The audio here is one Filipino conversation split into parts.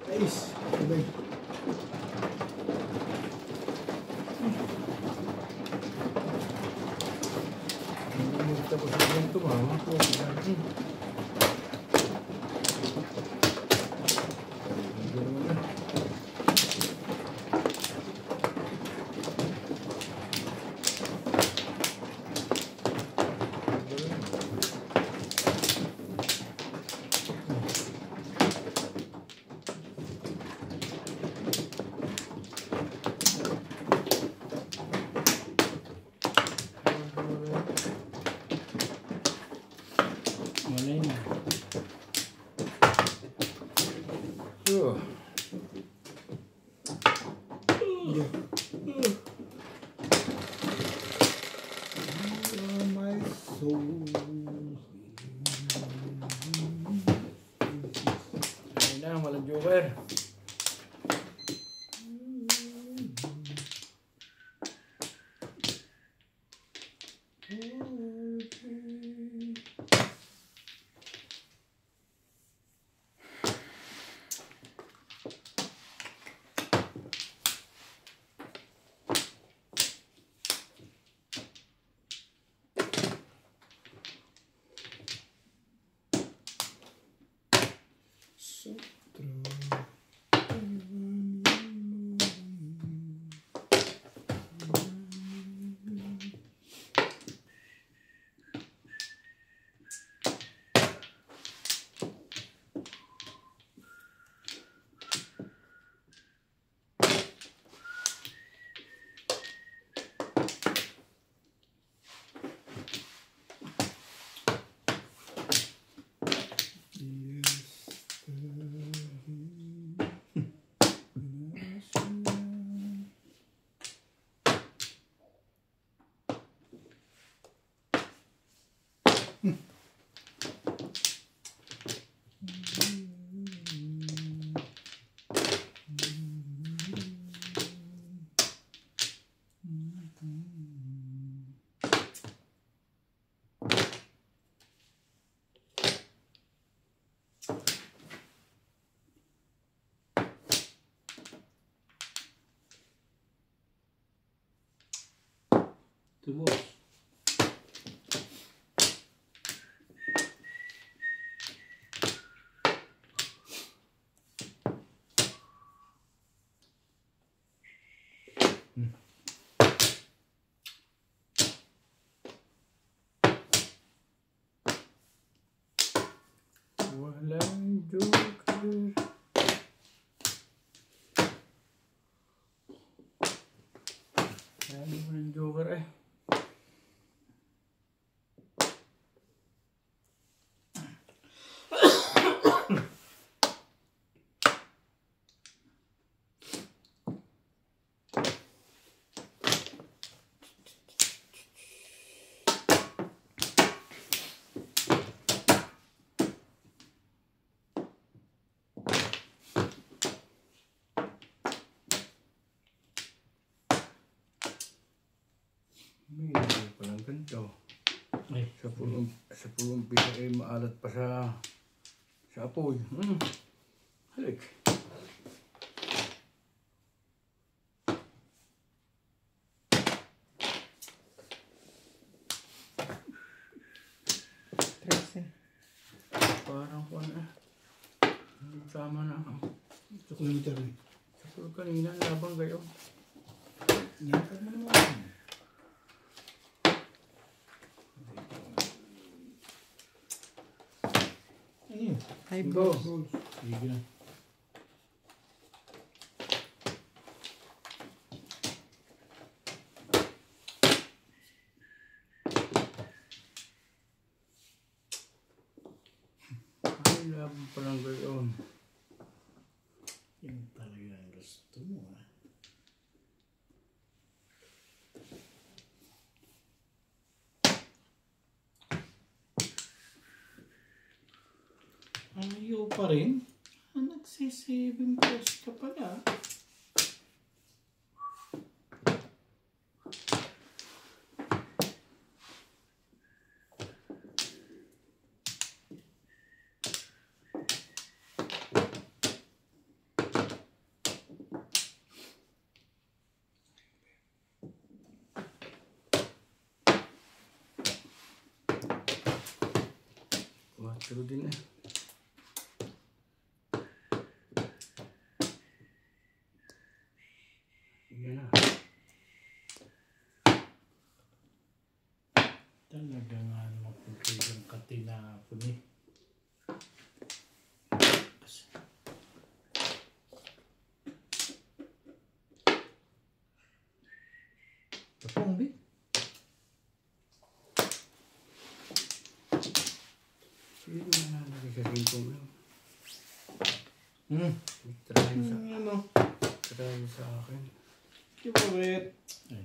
Nice. Okay. Tapos yung tumama po. Walang joker. Tubos. Walang joker. Walang joker eh. Medyo palang ganito. Ay, sa pulong pisa ay maalat pa sa apoy. Halik. Parang kung ano. Hindi tama na. Chocolate rin. Sa kanina, labang kayo. Nantag mo naman. Ay, go. Sige na. Ay, labang palang gayon. Yan talaga ang gusto mo, ha? Ayaw pa rin? Nagsisaving post ka pala. Pero din eh. Yan na. Talaga nga naman kung kailang katinapon eh. Tapong bi? Sige ko na nalagay sa ringkong lang. Ano? Try sa akin. Kibaret. Ay.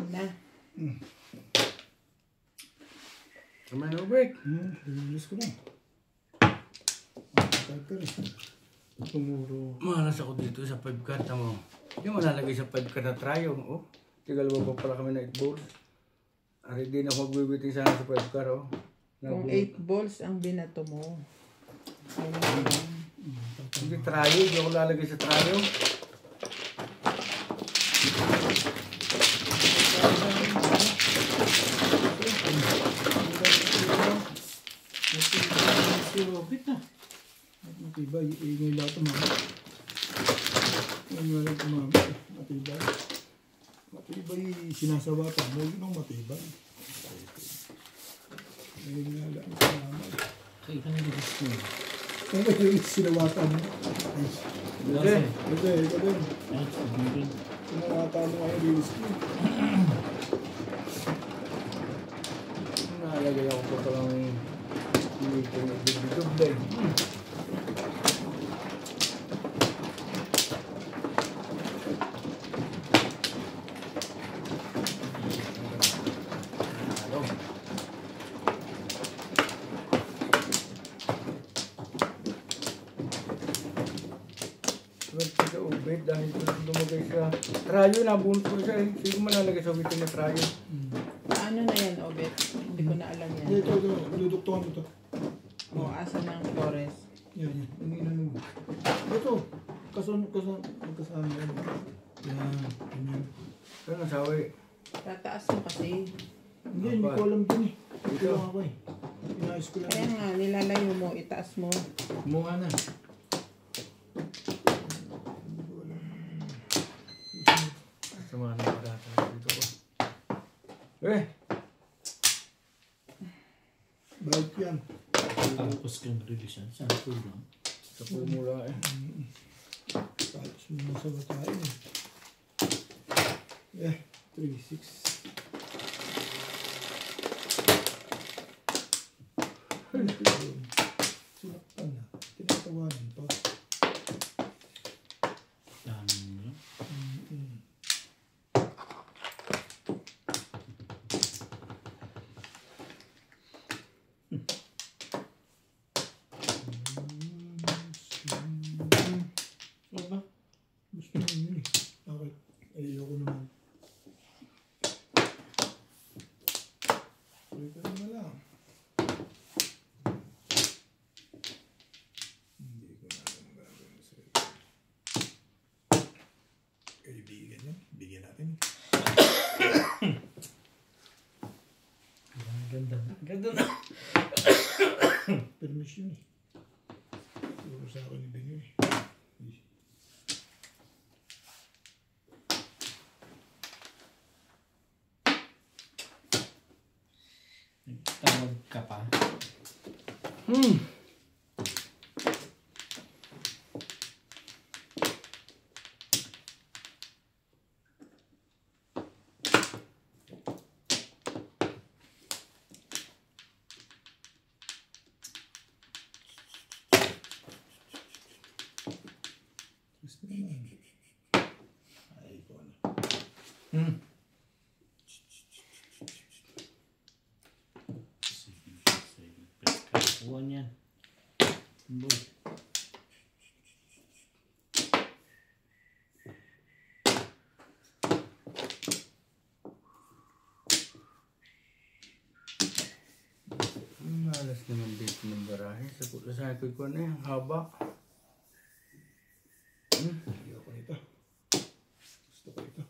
Na. Kamay na ubik. Release ko na. Tumuro. Malas ako dito sa 5 card mo. Hindi mo nalagay sa 5 card na tryo. Oh. Tigal ba pala kami na 8 balls. Ari din ako magbibiting sana sa 5 card. Oh. Kung 8 balls ang binato mo. Hindi tryo. Hindi ako lalagay sa tryo. Si Robit na. Matibay. Ingay lahat tumama. Ingay lahat tumama. Matibay. Matibay. Sinasawatan mo. Yun ang matibay. Ingay lahat tumama. Kaya ka nag-release mo. Kung may sinawatan mo. Hindi. Hindi. Ikaw din. Ay, sabihin din. Sinawatan mo ang release mo. Nalagay ako pa palang hindi ko nagbibidoble. Sa ubit dahil lumagay sa tryo, nabunot ko siya eh. Hindi ko malalagay sa ubit na tryo. Ano na yan, Obet? Hindi ko na alam yan. Ito. Duduktuhan mo ito. O, asa ng Flores. Yan. Iniinan mo. Ito. Magkasama yan. Yan. Ano sawi? Tataas mo kasi. Hindi ko alam din eh. Ito lang ako eh. Inayos ko lang. Kaya nga, nilalayo mo, itaas mo. Kumuha na. Sama na pagkata dito ko. Eh! Balik yan. Tapos kang release yan. Saan ko lang? Sa pumula eh. Tapos mo sa batain eh. 3-6. Sinaktan na. Tinatawanan pa. Dami mo. Ano ba? Gusto mo yun eh. Bakit? Ayoko naman. Tuloy ka naman lang. Hindi ko na alam gagawin sa'yo. Kaibigan yan. Bigyan natin. Ganda na. Ganda na. Permission eh. Siguro sa akin ibigay eh. Tawag ka pa. Gusto naman. Ay, ikaw na. Sige, sige. motorcycle ko na yan, haba. Ayoko nito. Gusto ko ito.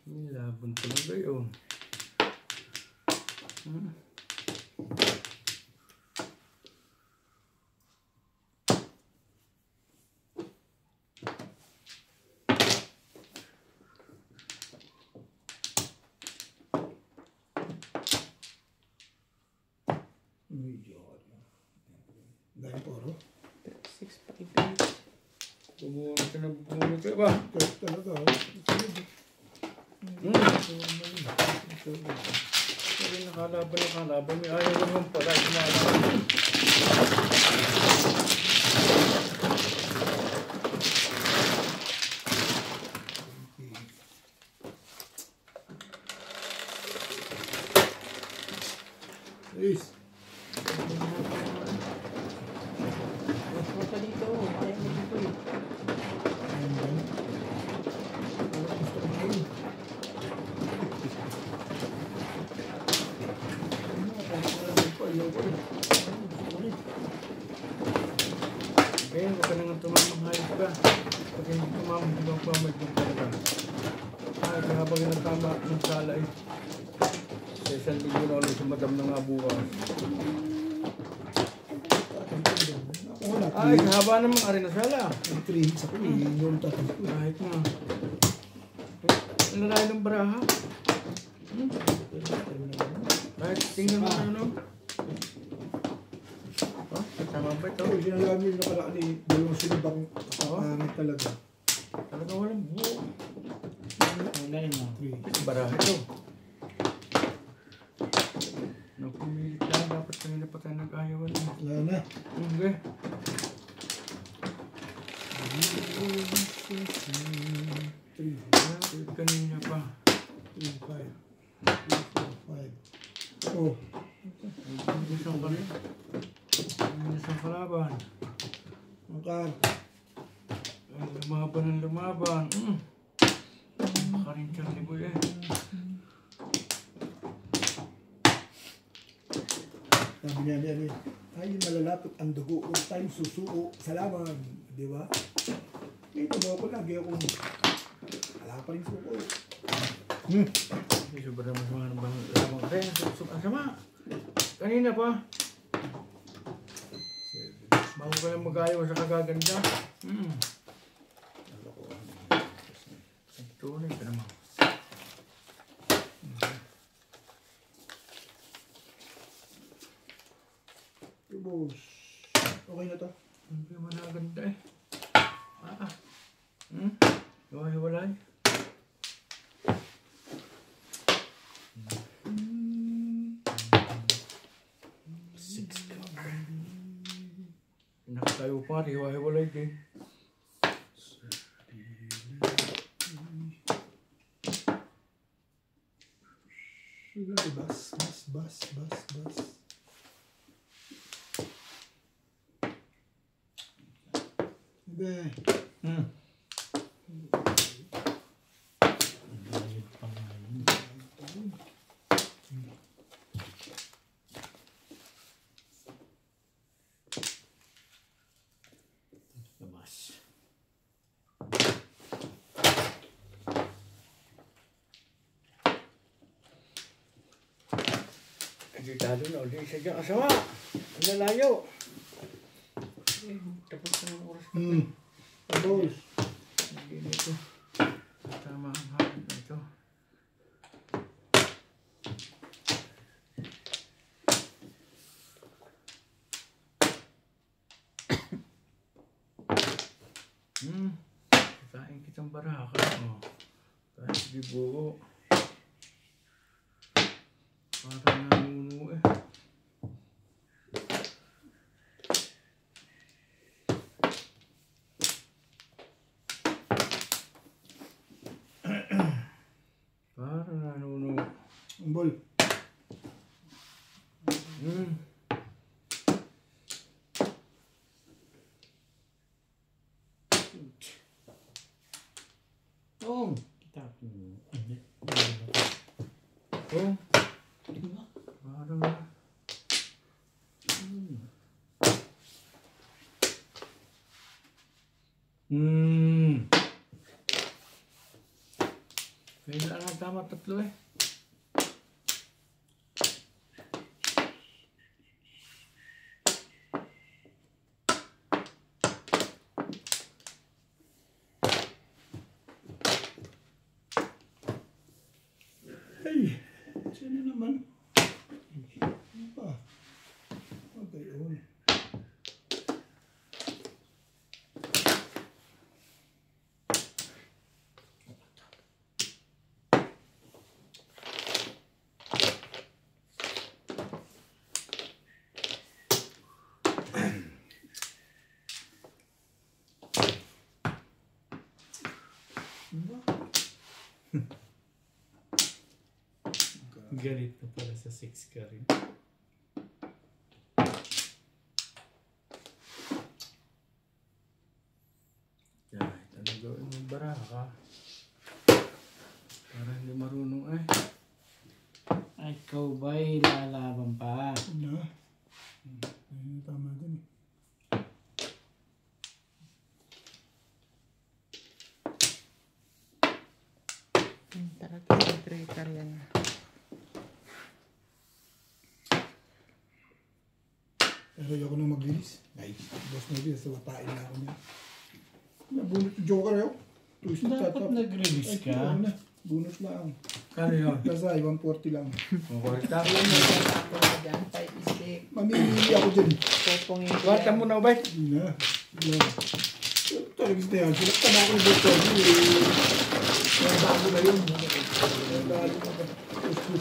Labon talaga yun. Medyo. Dahil poro. 658. Bumulot ka na bumulot ka ba? Kahit talaga. Sabi nakalaban. May ayaw naman pala. Kumalaban. Please. Huwag ka dito. Ayaw mo dito eh. And then, gusto ko na yun. Ayoko rin. Okay, huwag ka na nga tumamang hayop ka. Pag hindi tumamang, hindi mo pamagin talaga. Ay, habang yung tama ng sala eh. Sa isang linggo na ulit si madam na nga bukas. Ako wala. Ay, haba naman ari na sala. 3 hits ako eh. Yung tatay ko. Kahit nga. Ang lalaki ng baraha. Kahit tingnan mo ano. Oh, tama ba ito? Ito, sinasabi yung nakaraan eh. Dalawang sinibang pangit talaga. Talaga walang buo. Wala yun ah. 3. Baraha ito. Napumilit lang. Dapat kanina pa tayo nag-ayawan. Wala na. Okay. Kanina pa. 3, 5. 3, 4, 5. Oh. Isang ka rin. Isang kalaban. Ang car. Lumaban. Makarin Charlie Boy eh. Sabi niya niya ay malalapit ang dugo. All time susuo sa laban. Di ba? Ito ba ako lagi akong wala pa rin suko. Hindi sobrang masama ng lamang. Kaya ang sama. Kanina pa. Bago ka lang mag-ayaw sa kagaganda. Tunay ka naman. Boss. Okay na to. Hindi mo naganda eh. Hiwalay. Nakatayo pa, hiwa-hiwalay din. Bas. Hindi. Naglayod pa nga yun. Labas. Hindi talo na ulit isa dyan. Asama! Ang lalayo! Tapos na ng oras ka. Boss. Hindi na ito. Tama ang hapon na ito. Kain kitang baraka. Kahit di buo. Parang nanuno eh. Parang nanuno. Ang ball. Oh! Kita ko. Hindi. Tatlo eh. Ay, sino naman? Ano pa? Okay, yun. Galit na pala sa 6 ka rin. Yan, ano gawin mo baraka? Para hindi marunong eh. Ay, ikaw ba'y lalaban pa? Ano? Ay, tama din eh. Talaga yung traitor yan. Pero ayoko nang maglinis. Ay, boss na din, sa watain na ako niya. Nabunot yung joker yun. Twist na Dapat tatap. nag-release Ay, ka. ano na. Bunot lang. Kano yun? Kasay, 140 lang. Kukurita. Alam mo yan ako na dyan, 5 stick. Mamimili ako dyan. Pupungin ko Kuwarta mo na ba? Hindi na. Yan. Talagang na yan. Sinakta na ako ng boss ko. Yung bago na yun. Yung bago na ba?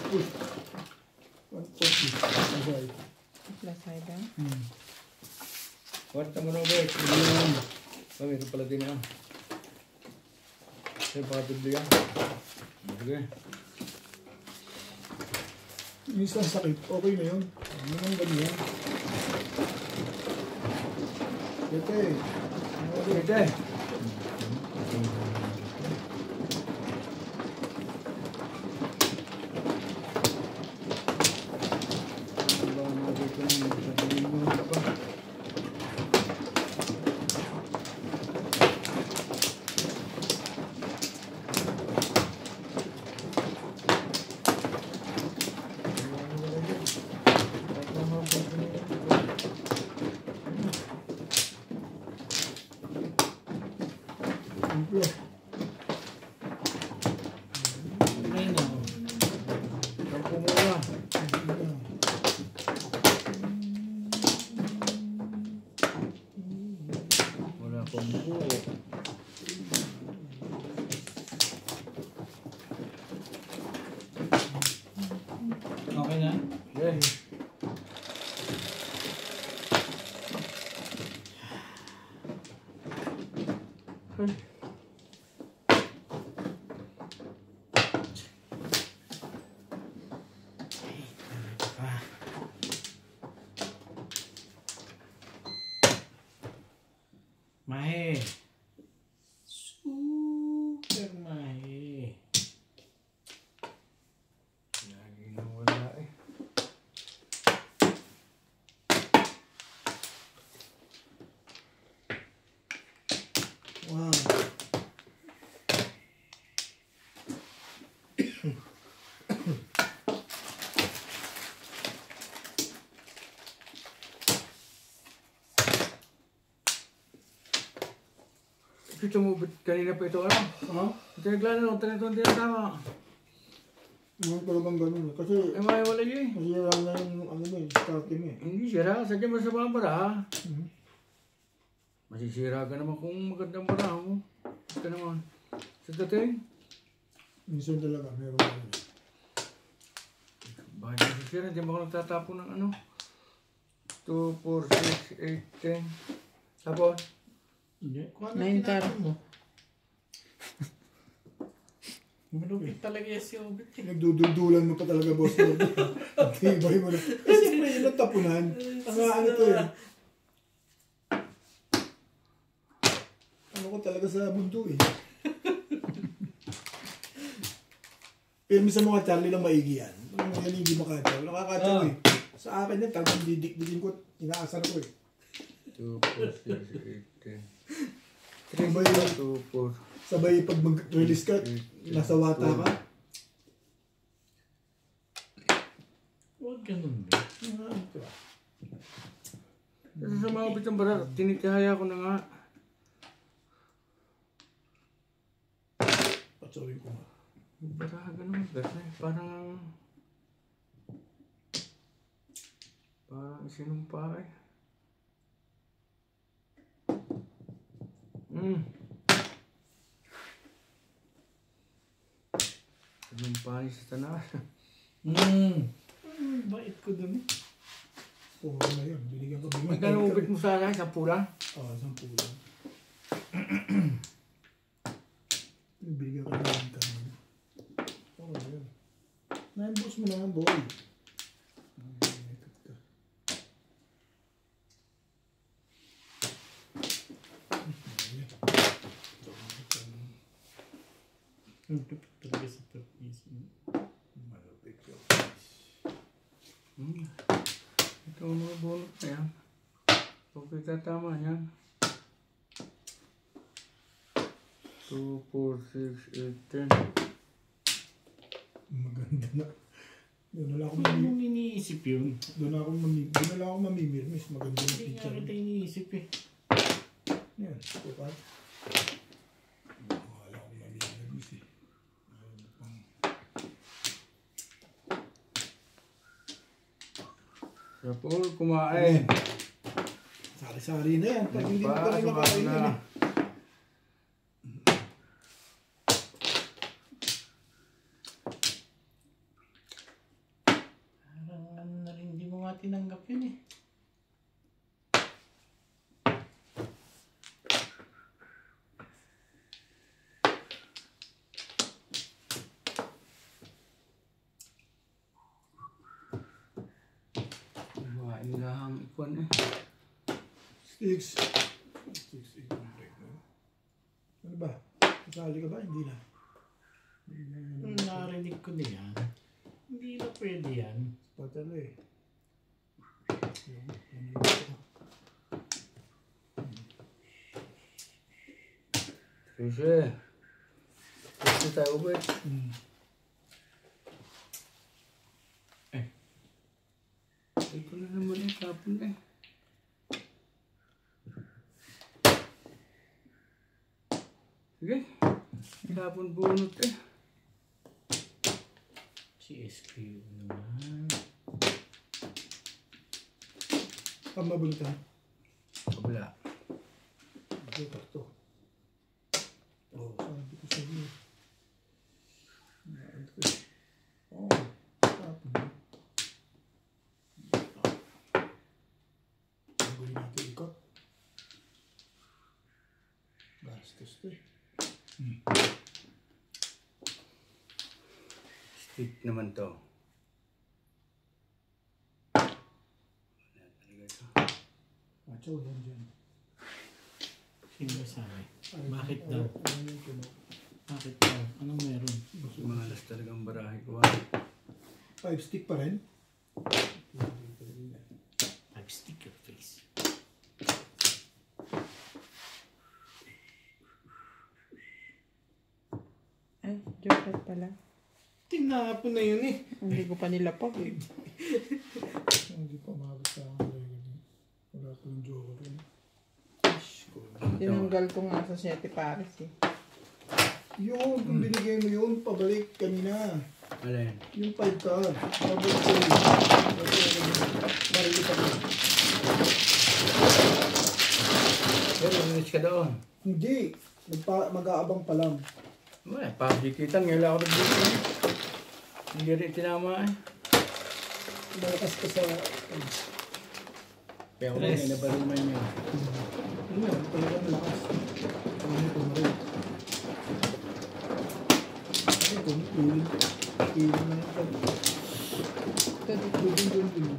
Push. 140. Kasay. Plus side ah. Kuwarta mo na ba? Yan. Mayroon pala din yan. Ay, pakatibli yan. Sige. Minsan sakit. Okay na yun. Ano nang ganyan? Ito eh. Sige. Ay, no. Kampo muna. Wala kampo. Okay na? Okay. Mahe. Super mahe. Lagi na wala eh. Wow. Ito mo, kanina pa ito ano? Ha? Ito naglano, ito na tinatama. Ano talagang ganun eh. Kasi, Eh, wala yun eh. masira na yung ano mo eh, starting eh. Hindi sira, sadya mo sa mga bara ha. Mhm. Masisira ka naman kung magandang bara mo. Ito naman. Sa dating, Minsan talaga, meron na yun. bakit masisira? Hindi mo ako nagtatapon ng ano? 2, 4, 6, 8, 10. Tapos, Hindi. Kung ano 9 car. tinapon mo. Ano eh? Talaga yung si Obit eh. Nagdududulan mo pa talaga, boss mo. Tibay mo na. Eh, siyempre, yun ang tapunan. Ang ano to eh. Ano ko talaga sa mundo eh. Pero minsan mga Charlie lang maigi yan. Ano yan hindi makataw. Nakakataw eh. Sa akin yan, talagang didikdikin ko. Inaasar ko eh. 2, 4, 6, 8, 10. Sabay, 2, 4. sabay pag mag-release ka, nasa wata ka. Huwag ganun ba? Ito. Kasi sa mga bitang bara, tinitihaya ko na nga. Patsawin ko nga. Bara, ganun. Kasi parang sinumpa eh. Sinumpa niya sa tanas. Bait ko dun eh. Puro na yun. Binigyan ko bigyan. Magkano ubit mo sa akin? 10 lang? Oo, 10 lang. Binigyan ko na yung tanong. Oo, yun. Naimbos mo na nga, boy. Talaga sa tapis. Malapit ko. Ito ang mga bunot na yan. Okay ka, tama yan. 2, 4, 6, 8, 10. Maganda na. Doon na lang ako Ano mong iniisip yun? Doon na lang ako mamimirmis. Maganda na Hindi nga picture. kita iniisip eh. Yan, tupat. Wala akong mamimirmis eh. Sa pool, kumain. Sari-sari na yan. Pag hindi mo pa rin Sumama nakakain na. yan eh. Parang ano na rin, hindi mo nga tinanggap yun eh. Kumain lang ikon eh. 6, 8 break na. Ano ba? Kasali ka ba? Hindi na. Narinig ko na yan. Hindi na pwede yan. Patalo eh. Kasi, kasi tayo ba eh. Ito na naman eh, kapon eh. Sige, kapon bunot eh. Si SQ naman. Ang mabulutan. Kabila. Ito, ito. Oo, sabi ko sa iyo. Oo, tapon. Ang gawin natin ikot. Bastos to eh. Stick naman to. Macho, yan dyan. Sino sabi? Bakit daw? Bakit daw? Anong meron? Malas talagang barahe ko. 5 stick pa rin. I've stick your face. Ay, joker pala. Tinapon na yun eh. Hindi ko pa nilapag eh. Hindi pa umabot sa akin. Wala po yung joker rin. Tinanggal ko nga sa 7 pares eh. Yun, kung binigay mo yun, pabalik kanina. Alin? Yung 5 card. Pabalik ko yun. Marili pa ko. Pero ulit ka doon. Hindi. Mag-aabang pa lang. Wala, pabikitan. Ngayon ako nagbibigay. Hindi rin tinama eh. Malakas ka sa... Kaya ako ngayon, nabaruman niya. Ano yan? Talagang malakas. Ano ko na rin. Ano ko? Uling. Uling na yan. Ito dito. Uling.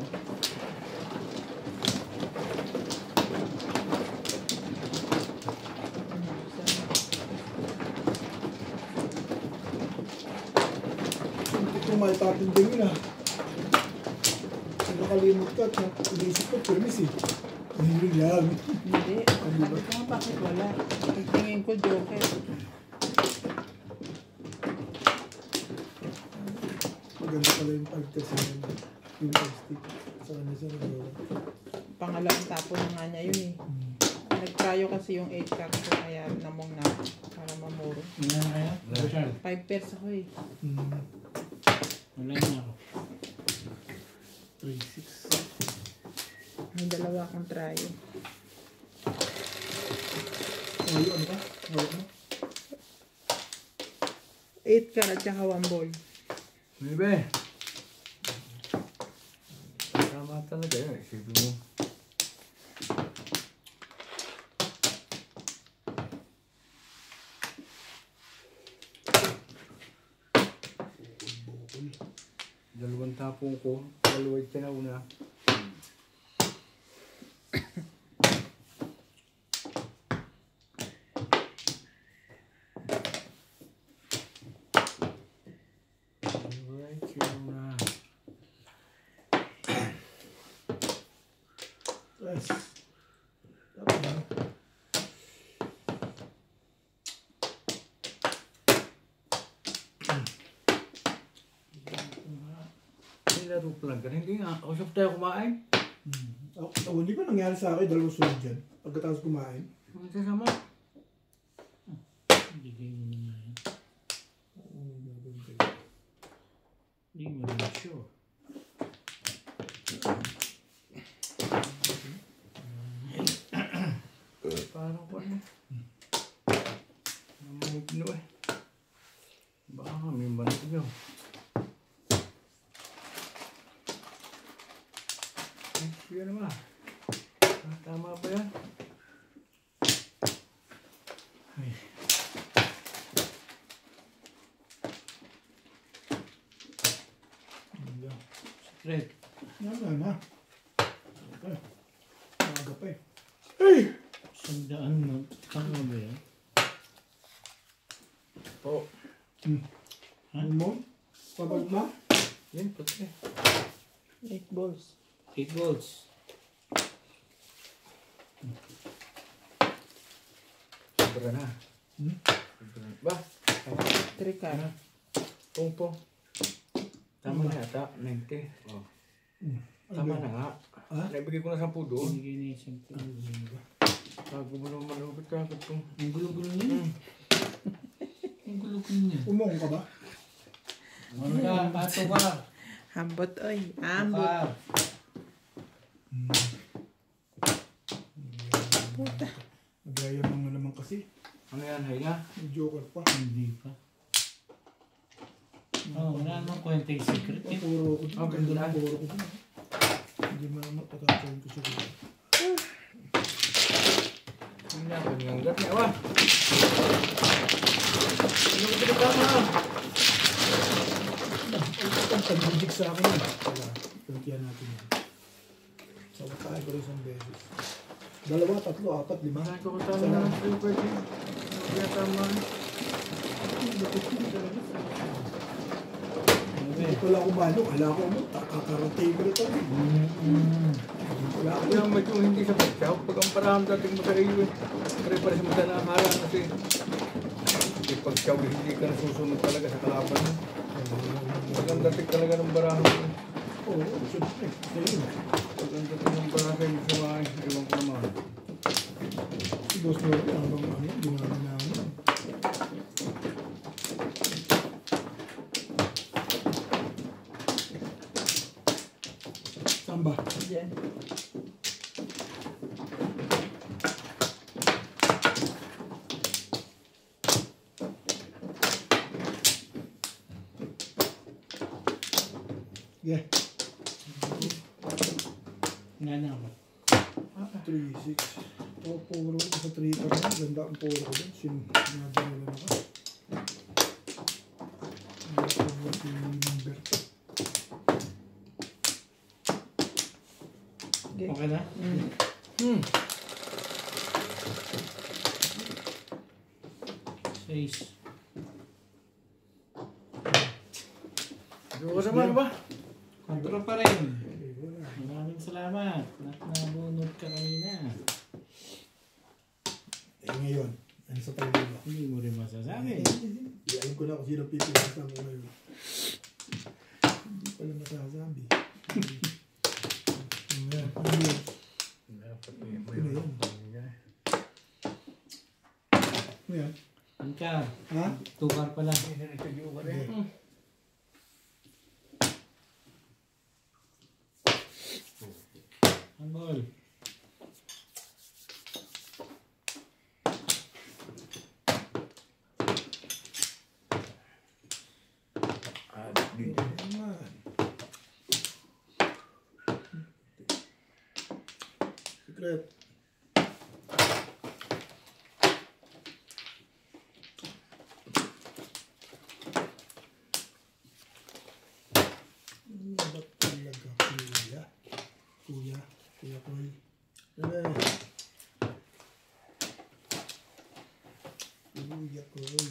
Kung may tapin din yun ah. Kung nakalimot ka at inisip ko, permis eh. Hindi yan. Hindi. Sabi ko nga bakit wala. Pagtingin ko joker. Maganda pala yung 5 kasi yun. Yung plastic. Sa kanya siya nagawa. Pangalawang tapo na nga niya yun eh. Nagtrayo kasi yung 8 cards ko kaya namong na para mamuro. Wala na kaya? Richard, 5 pairs ako eh. wala na ako. 3-6. May dalawa akong trayo. Ngayon, ano ka? Hawak mo? 8 card at saka 1 ball. Bebe. Tama talaga yun. Isipin mo. Dalawang tapong ko. Dalawa yung tinauna. Dalawa yung tinauna. Yes. Dapat na. Nilaro pa lang ka. Hindi nga. Usap tayo kumain. Hindi pa nangyari sa akin, dalawang sunod dyan. Pagkatapos kumain. Ano sasama? Bigay mo na yan. Hindi mo rin sure. Parang ko ano. Namumigno eh. Baka may banat nyo. Ay, yan naman. Tama ba yan? Ay. Secret. Yan na. Okay. Maaga pa eh. Hey! Sandaan na. Tama ba yan? Oo. Ano mo? Papag ma? Yan, pati. 8 balls. 8 volts. Sobra na. Sobra na. Ba? 3 card. Pong. Tama na yata. 90. Oh. Tama na nga. Ha? Naibigay ko na 10 doon. Binigay na yung sampu. Bago mo naman malupit ka agad ko. Ang gulo-gulo niya. Ang gulo-gulo niya. Umong ka ba? Ano ka? Pato ka. Ambot oy. Ambot. Puta. Nagyayamang na naman kasi. Ano yan, Haina? May joker pa. Hindi pa. Oo, wala namang kwenta yung secret eh. Puro ko. Ang Okay, ganda na. ng puro ko. Hindi mo naman pagkakaroon ko siguro. Ano yan? Kanyang gat niya, wa? Ano ka pinagkama? Ang pag-ibig sa akin yun. Wala. Pinagkiyan natin yan. Sa tayo ko rin isang beses. 2, 3, 4, 5. Saan ko tama na ng 3 pwede? Kaya tama. Hindi ko lang umano. Kala ko mo. Kakarantay ko ito. Wala ko Kaya medyo hindi sa pagkaw. Pag ang parang dating masariyo eh. Pare-pare sa mata na akala kasi. Hindi pagkaw, hindi ka nasusunod talaga sa kalaban. Pag ang dating talaga ng barahan. Oo, siyempre. Sa'yo. Pag ang dating ng barahan, hindi sumakay. Ewan ko naman. Si Boss Lord, ano bang ano yan? Ginagawa na ano. Saan ba? Diyan. Yeah. Nga na ako. 3, 6. O, puro ko sa 3 pa rin. Ganda ang puro ko dun. Sinadala na ako. Ano si number 2? Okay. Okay na? Hmm. 6. Siguro naman ba? Kontrol pa rin. Maraming salamat. Nabunod ka kanina. Eh ngayon, ano sa tayo ba? Hindi mo rin masasabi. Alam ko na kung sino pipilitan ko ngayon. Hindi pala masasabi. car. Ha? 2 car pala. Hindi na nagtagyo ka rin. Anggol. Dito naman. Secret. Ba't talaga kuya? Kuya Koy. Kuya Koy. Kuya Koy.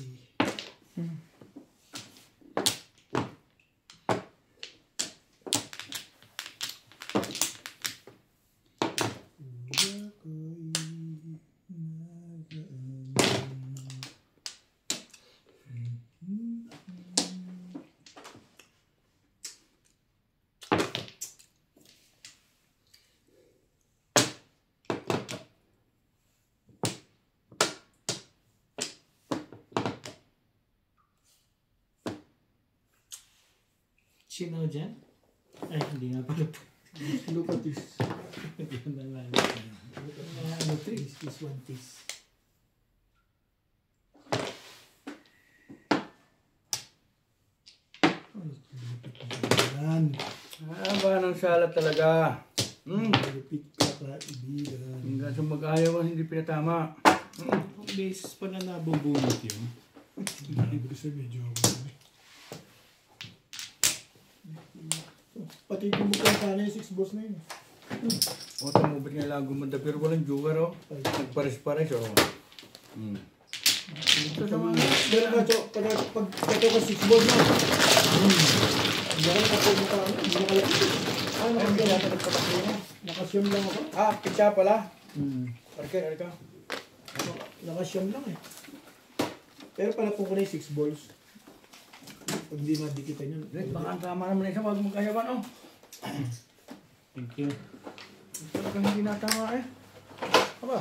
Sino dyan? Ay, hindi nga pala po. Look at this. Yun na lang. Ano, This is one piece. Yan. Haba ng salat talaga. Malupit ka kaibigan. Hanggang sa mag-ayaw hindi pinatama. Ang beses pala nabubunot yun. Ibig sabihin, joke kami. Pati kung magkakana yung 6 boss na yun. O, tumubit nga lang gumanda pero walang joker oh. Nagpares-pares oh. Ito sa mga... Pero pag kato ka 6 boss na. Hindi ako nakapagmukha ano. Hindi nakalapit. Ano ang gila ka nagpatakbo mo? Nakasyam lang ako. Ah, pitsa pala. Arke, arke. Nakasyam lang eh. Pero pala po ko na yung 6 balls. Pag hindi madikitan yun. Rick, baka ang tama naman isa wag mong kayawan oh. Thank you. Talagang hindi natama eh. Aba.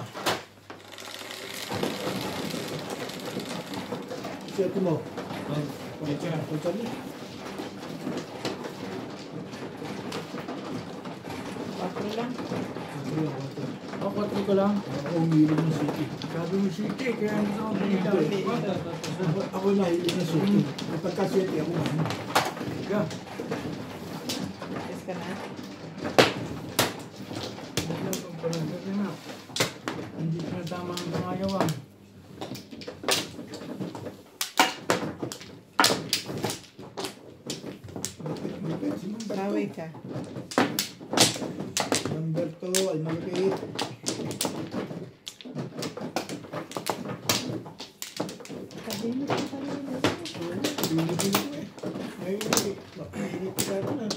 Siyete mo. Pwede ka. Punta niyo. Patro lang. Ako, kwatro ko lang. Ako umiilig ng city. Sabi mo city, kaya hindi ako pinita. Ako nahilig ng city. Pagka city ako man. Ka. Yes ka na. Hindi na tama ang pangayawan. Bawi ka. Number 2 ay malupit. Kabinet ka pala yun. Binibili ko eh. Ngayon, makiinit ka na.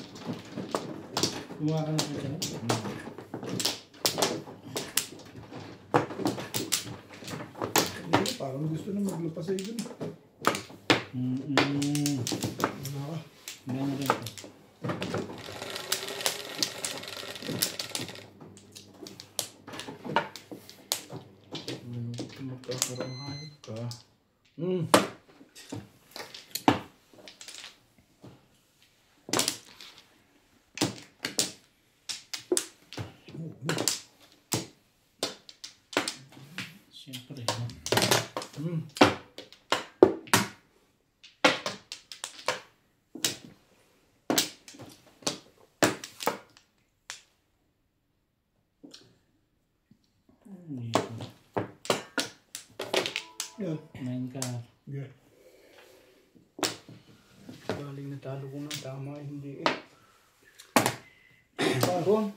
Kumuha ka na po siya. Parang gusto na maglupa sa iyo. Ano ka? Ganyan rin po. Magkakaroon ka. Siyempre. Yan. 9 car. Yeah. Galing natalo ko na tama, hindi eh. Ako.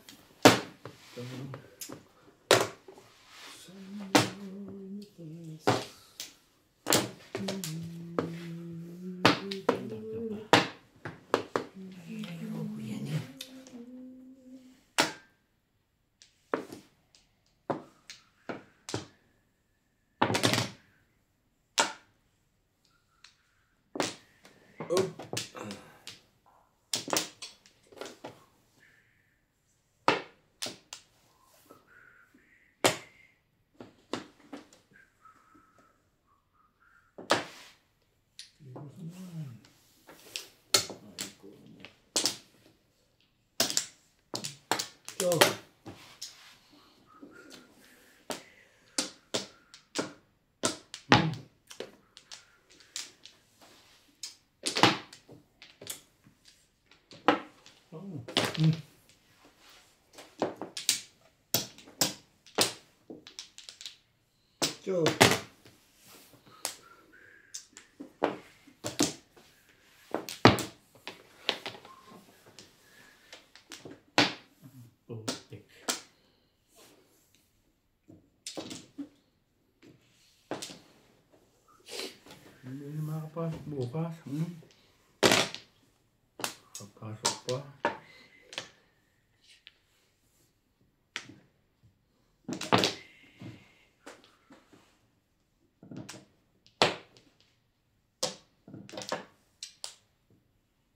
So, Oh. so, Putik. Hindi na makapasok bukas. Papasok pa.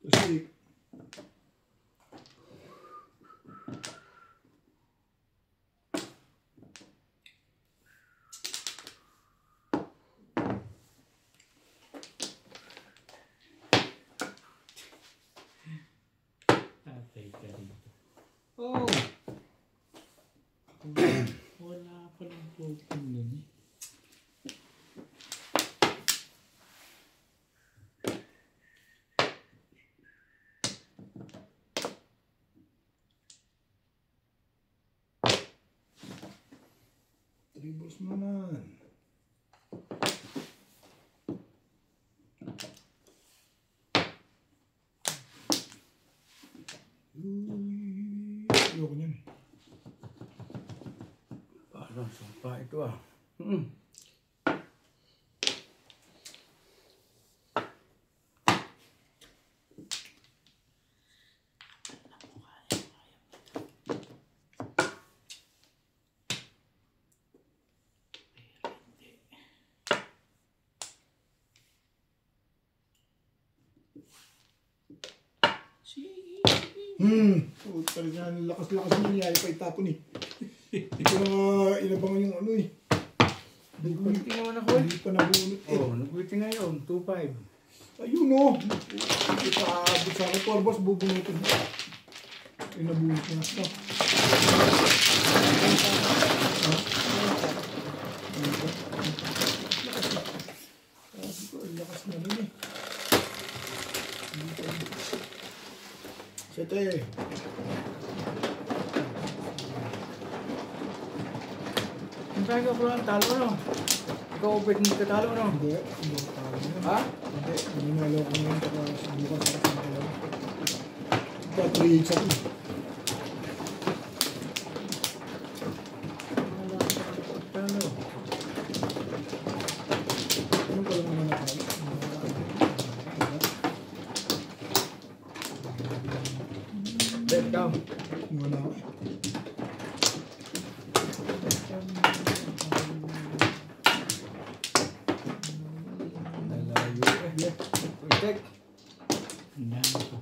kasi, Tatay ka dito. Oh! Wala pa ng protein nun eh. tribos mo naman. Ayoko niyan. Parang sumpa ito ah. Oh, talaga lakas-lakas mo niya pa itapon eh. Hindi ko na inabangan yung ano eh. Nag-quitting naman ako eh. Hindi pa nabunot eh. Oh, nag-quitting ngayon. 2-5. Ayun o. Hindi pa aabot sa akin. Torbos, bubunutin mo. Ay, nabunot na. No. Lakas na rin eh. Sete. Ang sabi ko lang, talo no? Ikaw upit hindi ka talo no? Hindi. Hindi ko talo. Ha? Hindi. Nanalo ko ngayon. Taka bukas sa kasang dalawa. Ito, 3-8 ako. Talo. Ano ko lang naman ako? Bet down. Wala ako. Nalayo eh. Protect. Ang dami ko.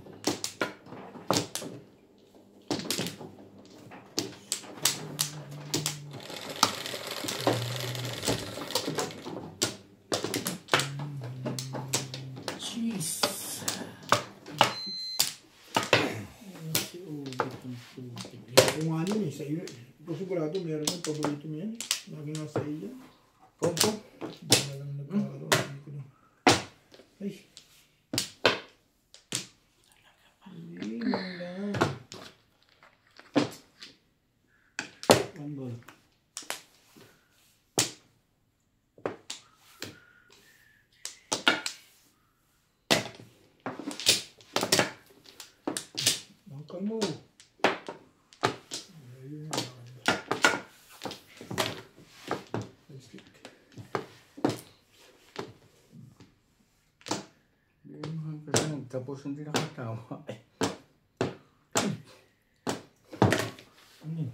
Jeez. Kasi ubit ng putik. Kung ano eh, sa iyo. Ito sigurado, meron yung paborito mo yan. Lagi nga sa iyo. Pompo. Hindi na lang nagkakaroon. Hindi ko na. Ay. Hindi lang lang. One ball. Bangkal mo. Ayun na. Stick. Hindi naman kasi tapos hindi nakatawa. Ano yun?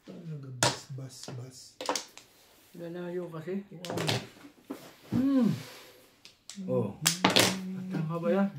Talaga bas. Lalayo kasi. Wow. Oh. Atang ka ba yan?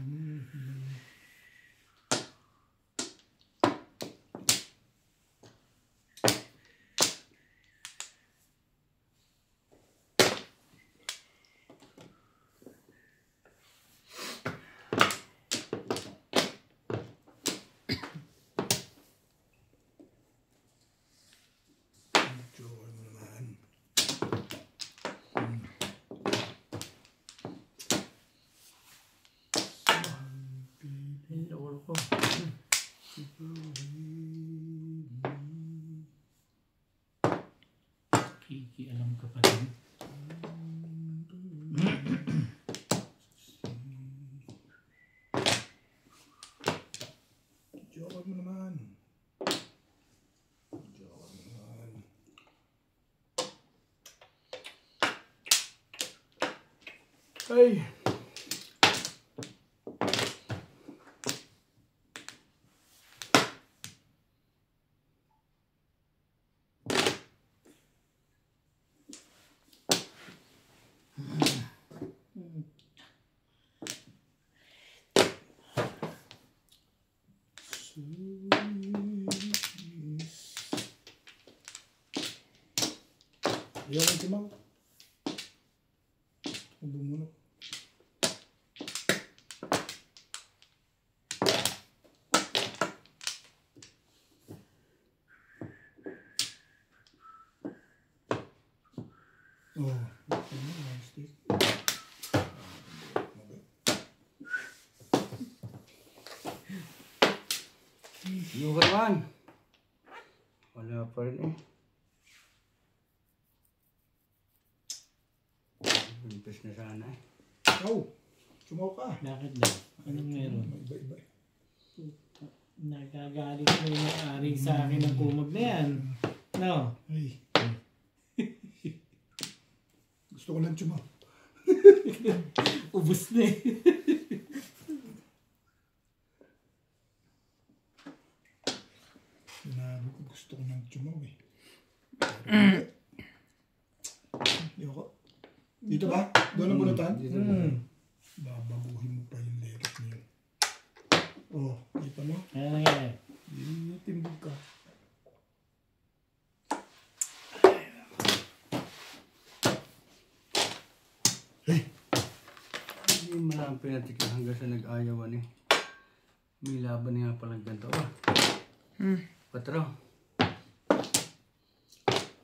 Alam ka pa din. Joker mo naman. Joker mo naman. Ay! Ayaw mo si Mau. Ubo mo na. Oh, nice stick. Yung naman. Wala pa rin eh. Limpis na sana eh. Au! Sumaw ka. Bakit daw? Anong meron? Iba-iba. Nagagalit mo yung may-ari sa akin ng kumag na yan. No? Ay. Gusto ko lang sumaw. Ubus na eh. Sinabi ko gusto ko ng sumaw eh. Yoko. Dito ba? Doon ang bunutan? Dito. Babaguhin mo pa yung letot niyo. Oh, kita mo? Ano nangyari? Timbog ka. Hindi maraming pinatikin hanggang sa nag-ayawan eh. May laban nga palang ganito ah. Patro.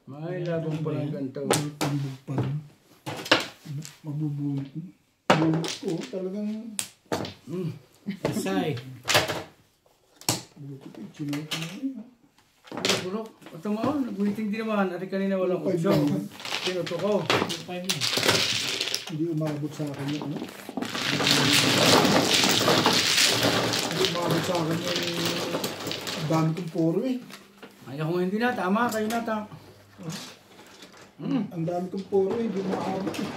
May laban palang ganito. May timbog pa rin. Mabubunot mo. Bunot ko, talagang Asay. bunot ko. Chinoy ko na yun. Bulok. Ito mo, nag-waiting din naman. Ari kanina walang Five opsyon. lang. Pinuto ko. Yung 5 na. Hindi umabot sa akin yung ano. Hindi umabot sa akin yung dami kong poro eh. Ayaw ko hindi na. Tama. Kayo na. Ang dami kong poro eh. Hindi umabot eh.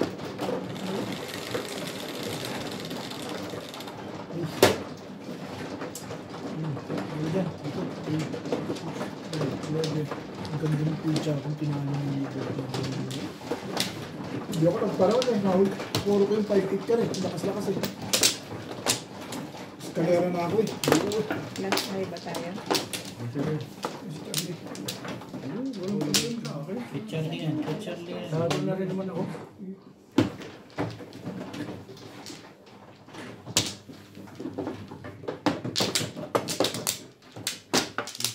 Ano dyan? Ito. 11. Ang ganda ng pizza kung tinanong yung libo. Hindi ako nagparawan eh. Nahul. Puro ko yung 5-8 ka rin. Lakas-lakas eh. Eskalera na ako eh. Last try ba tayo? Walang problem sa akin. Picture niya. Picture niya. Sarado na rin naman ako.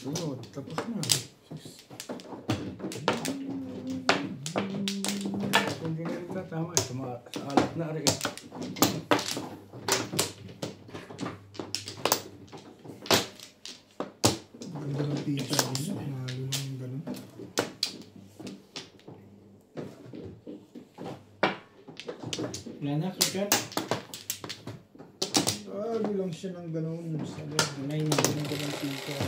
Sunod, tapos na. Hindi na rin na tama eh. Sa alat na rin. Ganda ng pizza ko niya. Mahalo lang yung ganun. Wala na, sugar. Mahalo lang siya ng ganun. Sabi, Wala yun. ganda ng pizza ko.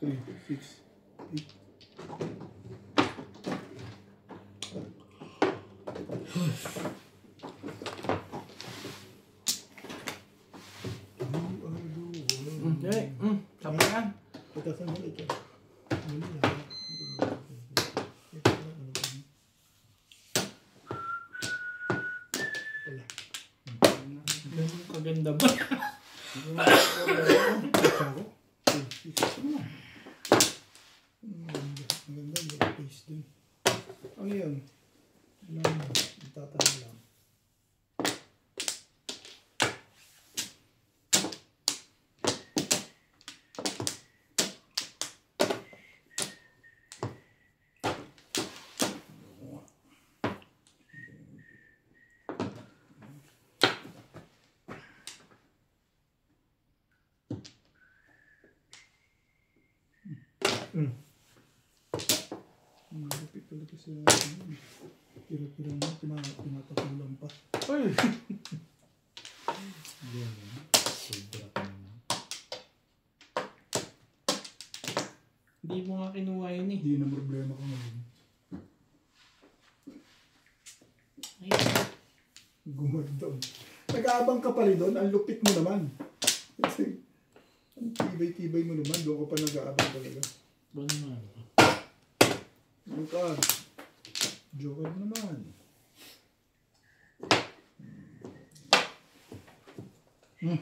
3, 6, 8. Hindi. Sabay yan. Patasan mo ito. Ganun kaganda ba? Pizza ko. 2, 6. Maganda yung taste din. Ano yun? Itatahan lang. Malapit talaga sa tira-tira mo, pinapatulang pa. Ay! Yan. Sobra ka naman. Hindi mo nga kinuha yun eh. Hindi na problema ko ngayon. Ay, Gumagdoon. Nag-aabang ka pa rin doon, ang lupit mo naman. Kasi, ang tibay-tibay mo naman, doon ka pa nag-aabang talaga. ba naman? Ano ka? Joker naman. Hindi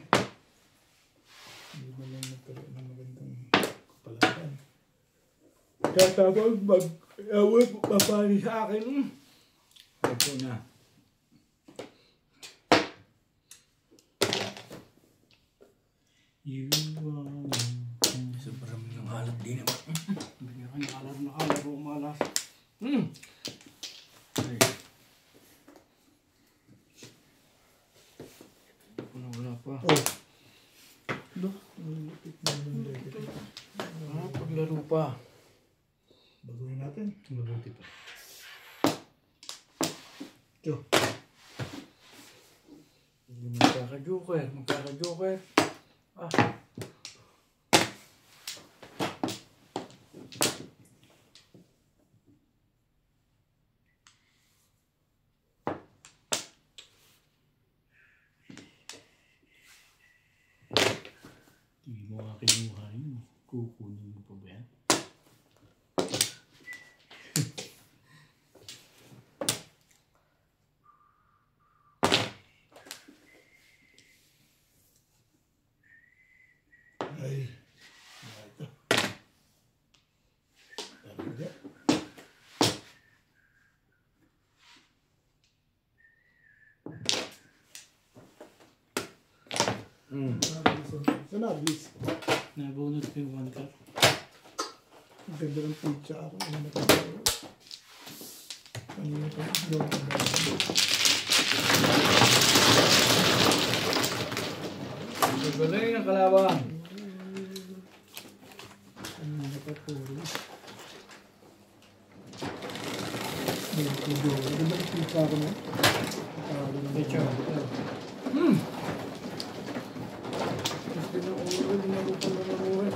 ba lang nagkaroon ng magandang kapalaran? Tatawag mag-awag papani sa akin. Ito na. You are... Sobrang ng alat din naman. Bigyan ka ng alat na alat o malas. Ay. Wala pa. Oh. No? Ang lupit mo naman dito. Paglaro pa. Baguhin natin. Mabuti pa. Tiyo. Hindi magkaka-joker. Magkaka-joker. Ah. Hindi mo nga kinuha yun. Kukunin mo pa ba yan? Ay. Ito. Talaga. Sa nabis. Nabunod ko yung one cup. Ang ganda ng pizza ako. Ano na tayo? Kanina pa. Doon ka ba? Galing ang kalaban. Kanina pa puro. Doon ko doon. Ang ganda ng pizza ako na. Pizza. Gusto na ulo. Hindi na ulo pa naman.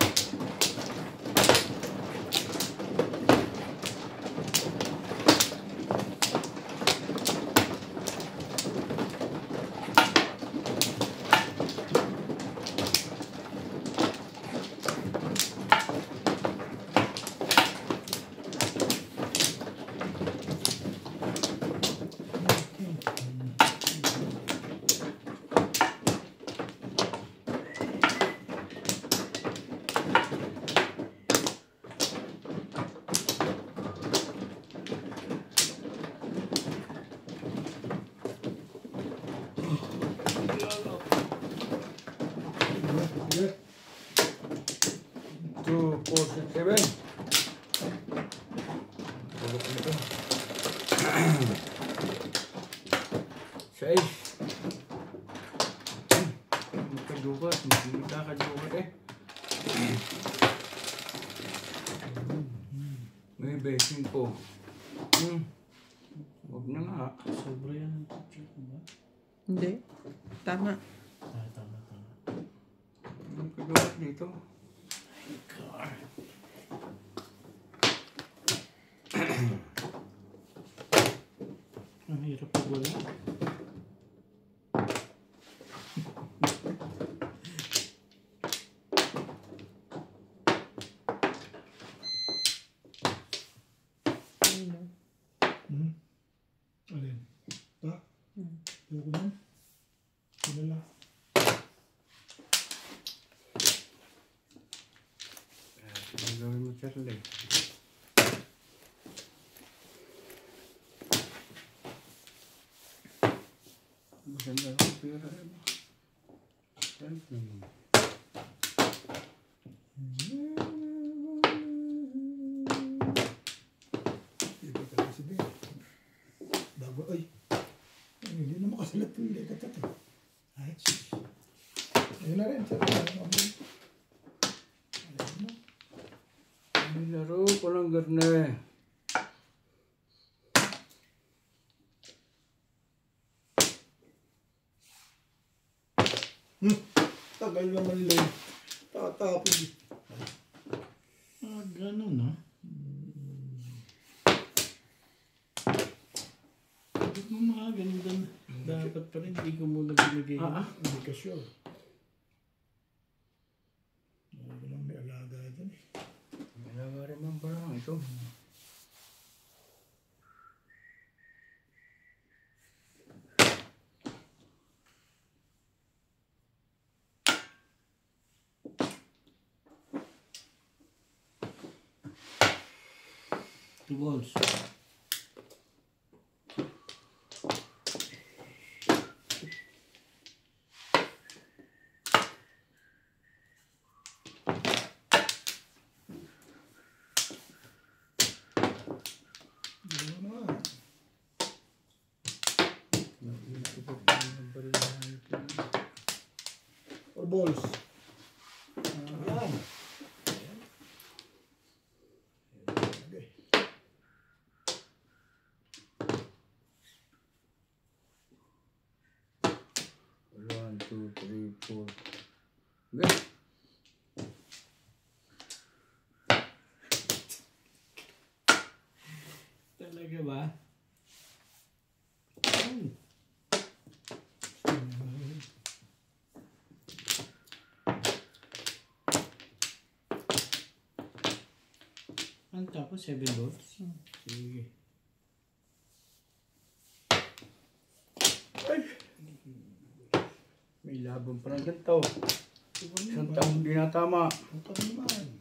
Sige. 2, 4, 6, 7. Tulog nito. 6. Magkadukat. Hindi kakadukat eh. May baking po. Huwag na nga. Sobra yan ang picture ko ba? Hindi. Tama. Ah, tama. Magkadukat dito. Car. Ang hirap pag wala. Ano? Alin? Ta? Hmm. Ayoko nun. Kilala. Ang gawin mo, Charlie. Maganda ang pera. Siyempre. Dito ka lang sabihin. Bago, ay. Ay, hindi na makasalat yung legat ito. Ay, shh. Ayun na rin. Ayun na. Hindi Garne. Tagal naman lang. Tatapon. Ganun, no? Bakit mo mga ganun? Dapat pa rin, hindi ko muna binigay. Hindi ka sure. Hindi lang may alaga dyan eh. Malaga rin man parang ito. Two balls. Or balls. Yan. Okay. 1, 2, 3, 4. Okay. Talaga ba? Ang tapos 7 balls? Sige. Ay! May laban pa ng ganito. Isang taong di natama. Ang naman.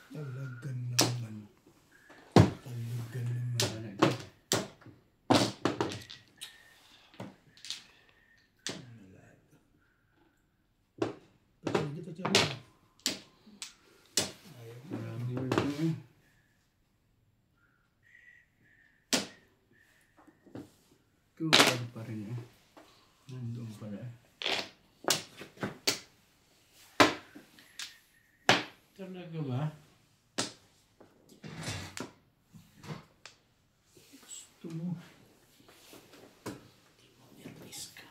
Talagan naman. Talagan naman. Ano ito? Pagkain kita dyan. Marami yun ito eh. Tuwag pa rin eh. Nandun pala eh. Talaga ba? Gusto mo? Hindi mo nirelease ka.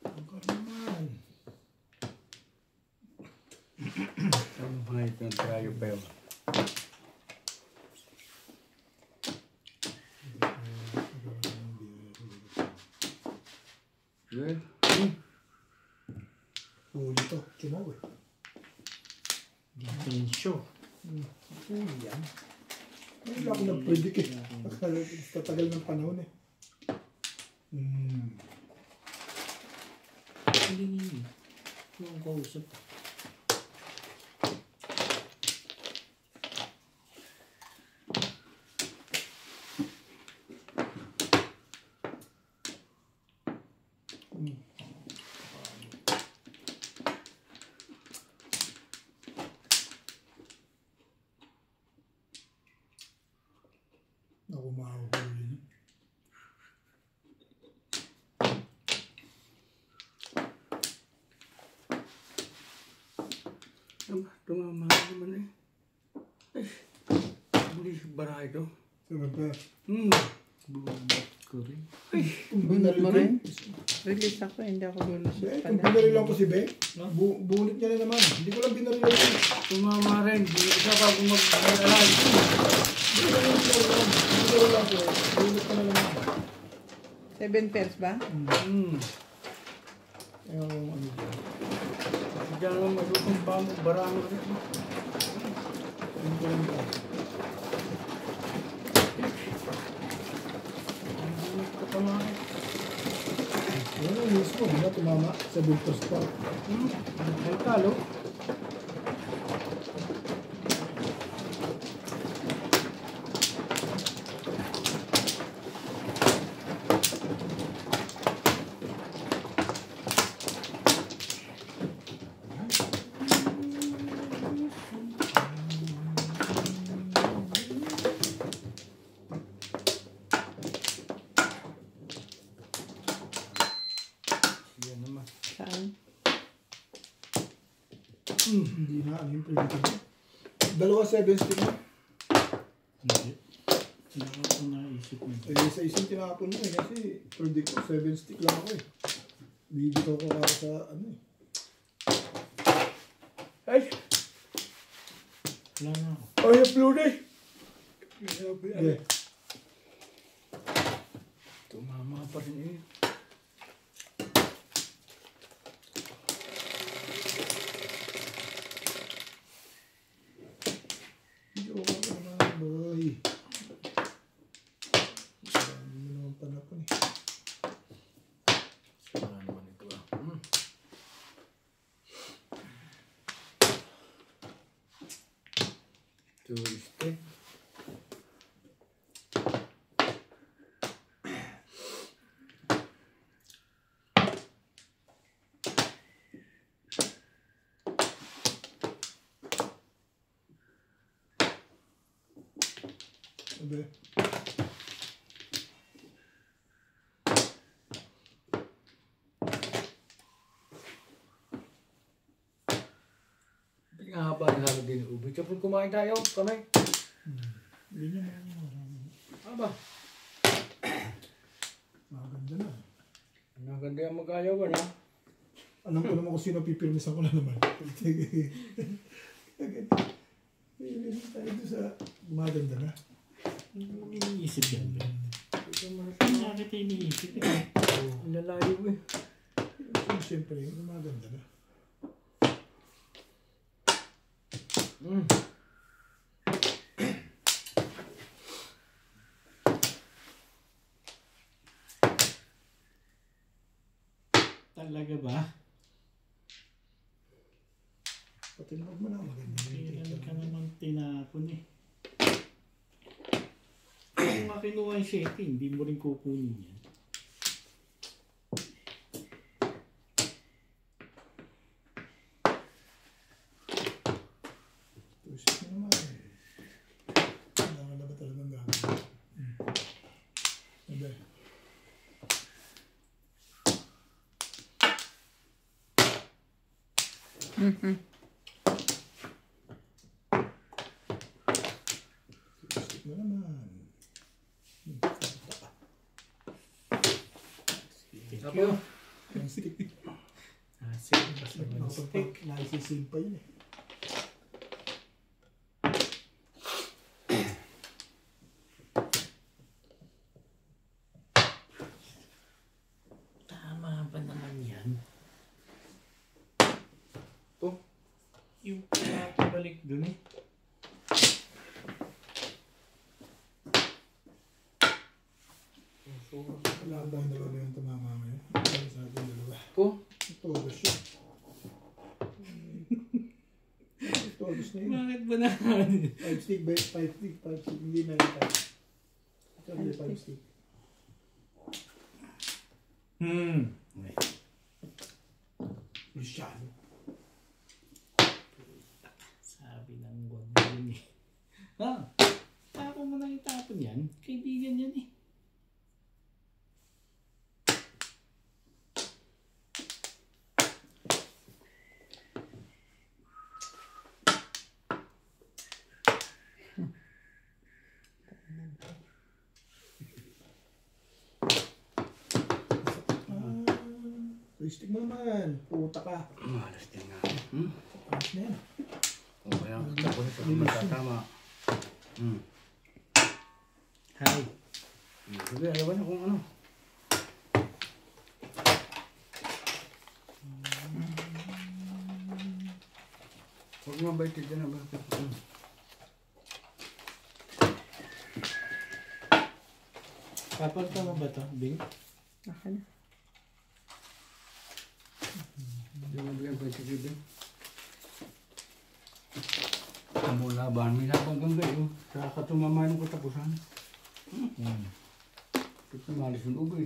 Ang naman. Ang mga ito yung trayo pa yun. Okay. Huli to. Chumaw eh. Intensyo. Huli yan. Hindi ako nag-predict eh. Tatagal ng panahon eh. Hindi. Yung kausap. Ako mahuhuli niya. Tumama naman eh. Ay, hindi bara ito. Sabi pa, Bumat ko rin. Bunot mo rin? Release ako, hindi ako lulus. kung binarilan ko si Be, buulit niya na naman. Hindi ko lang binarilan ko. Tumama rin. Hindi isa pa kung mag-alay. Hindi ko lang binarilan. Binarilan ko, buulit ka na naman. 7 pairs ba? Ayaw ano dyan. Diyan naman magutong pa mo. Barang rin. Hindi ko lang ba. Hindi ko tama eh. Yan ang mismo, di ba tumama sa Bultos Park. Ay talo. Hindi na ano yung predict mo. Dalawa 7 stick mo. Hindi. Hindi ko naisip mo. Eh, sa isang tinapon mo eh. Kasi predict ko 7 stick lang ako eh. Bibitaw ko para sa ano eh. Ay! Wala na ako. Ay, upload eh! Okay. Tumama pa rin eh. Joke ka naman, boy. Dami mo naman panapon eh. Wala naman ito ah. Tuesday. Sabi. Pinahaba ng halo din ubi. Kapag kumain tayo, kamay. Hindi naman. Aba, Maganda na. maganda yung mag-ayaw ka na. Alam ko naman kung sino pipirmisan ko na naman. Pipirmis tayo doon sa maganda na. Iniisip yan. Ito mo na Bakit iniisip? lalayo eh. Siyempre, maganda na. Talaga ba? Patinawag mo na maganda. Kailan ka naman tinapon eh. Kung nga kinuha yung shape, hindi mo rin kukunin yan. Tusok mo naman eh. Kailangan na ba talagang gagawin? Sabi. Tusok mo naman. Thank you. Yung stick. Sige, basta mo stick. Nakapagpag naisisil pa yun eh. Tama ba naman yan? Oh. Yung pinapabalik dun eh. Wala ba yung dalawa yung tumama ngayon? Ano sa ating dalawa? Po, Todos yun. Todos na yun. Bakit ba naman? 5 stick ba? 5 stick. 5 stick. Hindi na yung 5. Ito hindi 5 stick. Luciano. Sabi ng wag yun eh. Ha? Tapon mo na yung tapon yan. Kaibigan yan eh. Stick mo naman. Puta ka. malas din nga. Ayos na yan. O kaya, tapos ito naman tatama. Hi. Sige, alam mo na kung ano. Huwag mo ba ito dyan na bakit? Kapag mo ba ito, Bing? Ako na. Hindi mo bigyan pa ito dyan. Ang laban, may labang ganda yun. Sa katumama ng katapusan. Ito malas yung ugoy.